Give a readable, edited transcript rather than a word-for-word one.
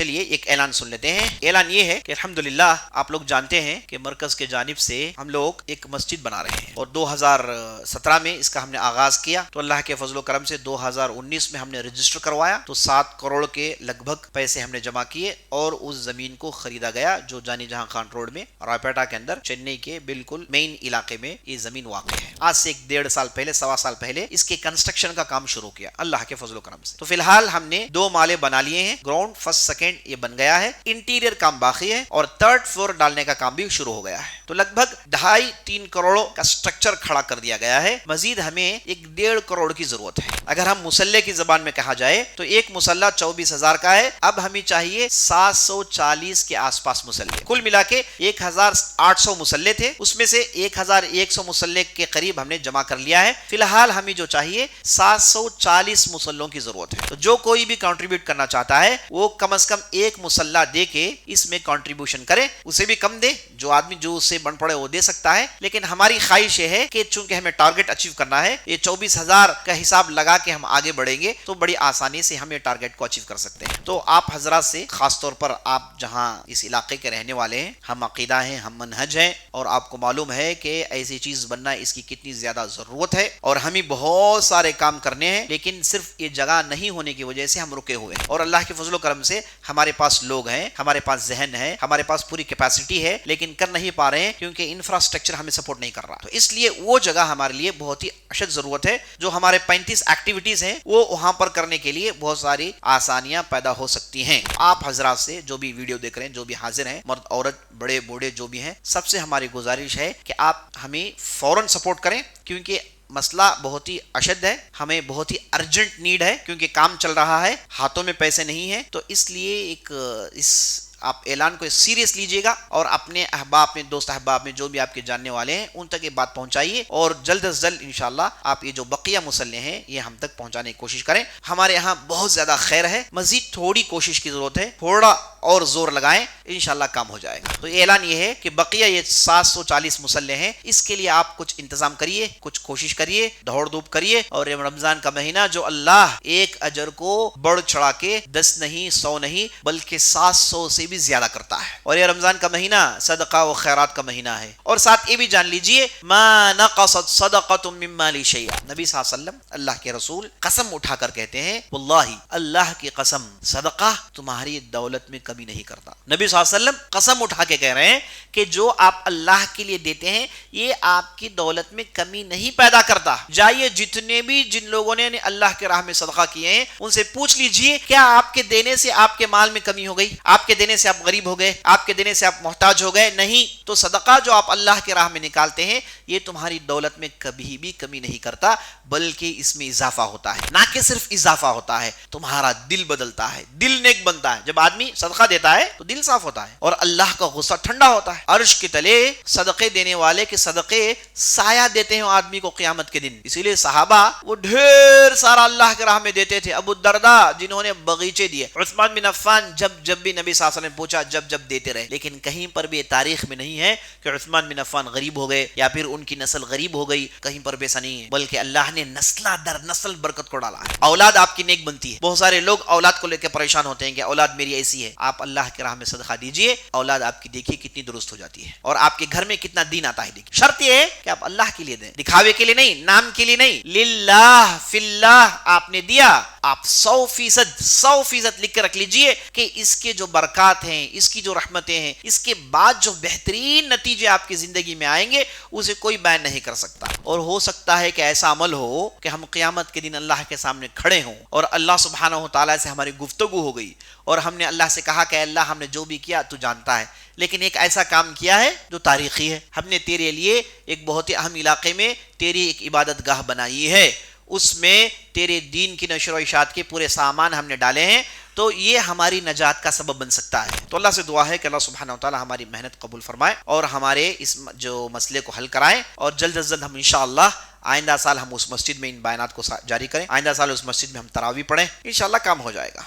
چلیے ایک اعلان سن لیتے ہیں. اعلان یہ ہے کہ الحمدللہ آپ لوگ جانتے ہیں کہ مرکز کے جانب سے ہم لوگ ایک مسجد بنا رہے ہیں اور 2017 میں اس کا ہم نے آغاز کیا. تو اللہ کے فضل و کرم سے 2019 میں ہم نے رجسٹر کروایا تو 7 کروڑ کے لگ بھگ پیسے ہم نے جمع کیے اور اس زمین کو خریدا گیا جو جانی جہاں خان روڈ میں رائپیٹا کے اندر چنئی کے بالکل مین علاقے میں یہ زمین واقع ہے. آج سے 1.5 سال پہلے 1.25 سال پہلے اس کے کنسٹرکشن کا کام شروع کیا اللہ کے فضل و کرم سے. تو فی الحال ہم نے 2 مالے بنا لیے ہیں. گراؤنڈ فرسٹ سیکنڈ یہ بن گیا ہے. انٹیریئر کام باقی ہے اور 3rd فلور ڈالنے کا کام بھی شروع ہو گیا ہے. تو لگ بھگ 2.5-3 کروڑ کا سٹرکچر کھڑا کر دیا گیا ہے. مزید ہمیں 1.5 کروڑ کی ضرورت ہے. اگر ہم مسلح کی زبان میں کہا جائے تو ایک مسلح 24,000 کا ہے. اب ہمیں چاہیے 740 کے آس پاس مسلح. کل ملا کے 1,800 مسلح تھے, اس میں سے 1,100 مسلح کے قریب ہم نے جمع کر لیا ہے. فی الحال ہمیں جو چاہیے 740 مسلحوں کی ضرورت ہے. تو جو کوئی بھی کنٹریبیوٹ کرنا چاہتا ہے وہ کم از کم ایک مسلح دے کے اس میں کنٹریبیوشن کرے. اسے بھی کم دے, جو آدمی جو اس سے بن پڑے وہ دے سکتا ہے. لیکن ہماری خواہش یہ ہے کہ چونکہ ہمیں ٹارگٹ اچیو کرنا ہے, یہ 24,000 کا حساب لگا کے ہم آگے بڑھیں گے تو بڑی آسانی سے ہم یہ ٹارگٹ کو اچیو کر سکتے ہیں. تو آپ حضرات سے خاص طور پر آپ جہاں اس علاقے کے رہنے والے ہیں, ہم عقیدہ ہیں, ہم منہج ہیں اور آپ کو معلوم ہے کہ ایسی چیز بننا اس کی کتنی زیادہ ضرورت ہے اور ہمیں بہت سارے کام کرنے ہیں, لیکن صرف یہ جگہ نہیں ہونے کی وجہ سے ہم رکے ہوئے ہیں. اور اللہ کے فضل و کرم سے ہمارے پاس لوگ ہیں, ہمارے پاس ذہن ہے, ہمارے پاس پوری کیپیسٹی ہے, لیکن کر نہیں پا رہے ہیں کیونکہ انفراسٹرکچر ہمیں سپورٹ نہیں کر رہا. تو اس لیے وہ جگہ ہمارے لیے بہت ہی اشد ضرورت ہے. جو ہمارے 35 ایکٹیویٹیز ہیں وہ وہاں پر کرنے کے لیے بہت ساری آسانیاں پیدا ہو سکتی ہیں. آپ حضرات سے جو بھی ویڈیو دیکھ رہے ہیں, جو بھی حاضر ہیں, مرد عورت بڑے بوڑھے جو بھی ہیں, سب سے ہماری گزارش ہے کہ آپ ہمیں فوراً سپورٹ کریں کیونکہ مسئلہ بہت ہی اشد ہے, ہمیں بہت ہی ارجنٹ نیڈ ہے کیونکہ کام چل رہا ہے, ہاتھوں میں پیسے نہیں ہیں. تو اس لیے اس آپ اعلان کو سیریس لیجئے گا اور اپنے احباب میں, دوست احباب میں جو بھی آپ کے جاننے والے ہیں ان تک یہ بات پہنچائیے اور جلد از جلد انشاءاللہ آپ یہ جو بقیہ مسلح ہیں یہ ہم تک پہنچانے کی کوشش کریں. ہمارے یہاں بہت زیادہ خیر ہے, مزید تھوڑی کوشش کی ضرورت ہے, تھوڑا اور زور لگائیں, انشاءاللہ کام ہو جائے گا. تو اعلان یہ ہے کہ بقیہ یہ 740 مسلح ہیں, اس کے لیے آپ کچھ انتظام کریے, کچھ کوشش کریے, دوڑ دھوپ کریے. اور یہ رمضان کا مہینہ جو اللہ ایک اجر کو بڑھ چڑھا کے 10 نہیں 100 نہیں بلکہ 700 سے بھی زیادہ کرتا ہے. اور یہ رمضان کا مہینہ صدقہ و خیرات کا مہینہ ہے. اور ساتھ یہ بھی جان لیجئے ما نقصت صدقۃ من مال شیئا, نبی صلی اللہ علیہ وسلم اللہ کے رسول قسم اٹھا کر کہتے ہیں واللہ اللہ کی قسم صدقہ تمہاری دولت میں کمی نہیں کرتا. نبی صلی اللہ علیہ وسلم قسم اٹھا کے کہہ رہے ہیں کہ جو آپ اللہ کے لیے دیتے ہیں یہ آپ کی دولت میں کمی نہیں پیدا کرتا. جائیے جتنے بھی جن لوگوں نے اللہ کے راہ میں صدقہ کیے ہیں ان سے پوچھ لیجئے کیا آپ کے دینے سے آپ کے مال میں کمی ہو گئی, آپ کے دینے سے آپ غریب ہو گئے, آپ کے دینے سے آپ محتاج ہو گئے؟ نہیں. تو صدقہ جو آپ اللہ کے راہ میں نکالتے ہیں یہ تمہاری دولت میں کبھی بھی کمی نہیں کرتا بلکہ اس میں اضافہ ہوتا ہے. نہ کہ صرف اضافہ ہوتا ہے, تمہارا دل بدلتا ہے, دل نیک بنتا ہے. جب آدمی صدقہ دیتا ہے تو دل صاف ہوتا ہے اور اللہ کا غصہ ٹھنڈا ہوتا ہے. عرش کے تلے صدقے دینے والے کے صدقے سایہ دیتے ہیں آدمی کو قیامت کے دن. اسی لیے صحابہ وہ ڈھیر سارا اللہ کے راہ میں دیتے تھے. ابو الدرداء جنہوں نے باغیچے دیے, عثمان بن عفان جب بھی نبی صلی اللہ علیہ وسلم نے پوچھا جب دیتے رہے. لیکن کہیں پر بھی تاریخ میں نہیں ہے کہ عثمان بن عفان غریب ہو گئے یا پھر ان کی نسل غریب ہو گئی, کہیں پر بھی ایسا نہیں ہے. بلکہ اللہ نے نسل در نسل برکت کو ڈالا ہے. اولاد آپ کی نیک بنتی ہے. بہت سارے لوگ اولاد کو لے کے پریشان ہوتے ہیں کہ اولاد میری ایسی ہے. آپ اللہ کے راہ میں صدقہ دیجئے, اولاد آپ کی دیکھیے کتنی درست ہو جاتی ہے اور آپ کے گھر میں کتنا دین آتا ہے. دیکھیے شرط یہ ہے کہ آپ اللہ کے لیے دیں, دکھاوے کے لیے نہیں, نام کے لیے نہیں. للہ فی اللہ آپ نے دیا, آپ 100% لکھ کے رکھ لیجئے کہ اس کے جو برکات ہیں, اس کی جو رحمتیں ہیں, اس کے بعد جو بہترین نتیجے آپ کی زندگی میں آئیں گے اسے کوئی بیان نہیں کر سکتا. اور ہو سکتا ہے کہ ایسا عمل ہو کہ ہم قیامت کے دن اللہ کے سامنے کھڑے ہوں اور اللہ سبحانہ و تعالیٰ سے ہماری گفتگو ہو گئی اور ہم نے اللہ سے کہا کہ اللہ ہم نے جو بھی کیا تو جانتا ہے, لیکن ایک ایسا کام کیا ہے جو تاریخی ہے. ہم نے تیرے لیے ایک بہت ہی اہم علاقے میں تیری ایک عبادت گاہ بنائی ہے, اس میں تیرے دین کی نشر و اشاعت کے پورے سامان ہم نے ڈالے ہیں, تو یہ ہماری نجات کا سبب بن سکتا ہے. تو اللہ سے دعا ہے کہ اللہ سبحانہ وتعالی ہماری محنت قبول فرمائے اور ہمارے اس جو مسئلے کو حل کرائیں, اور جلد از جلد ہم انشاءاللہ آئندہ سال ہم اس مسجد میں ان بیانات کو جاری کریں, آئندہ سال اس مسجد میں ہم تراویح پڑھیں, انشاءاللہ کام ہو جائے گا.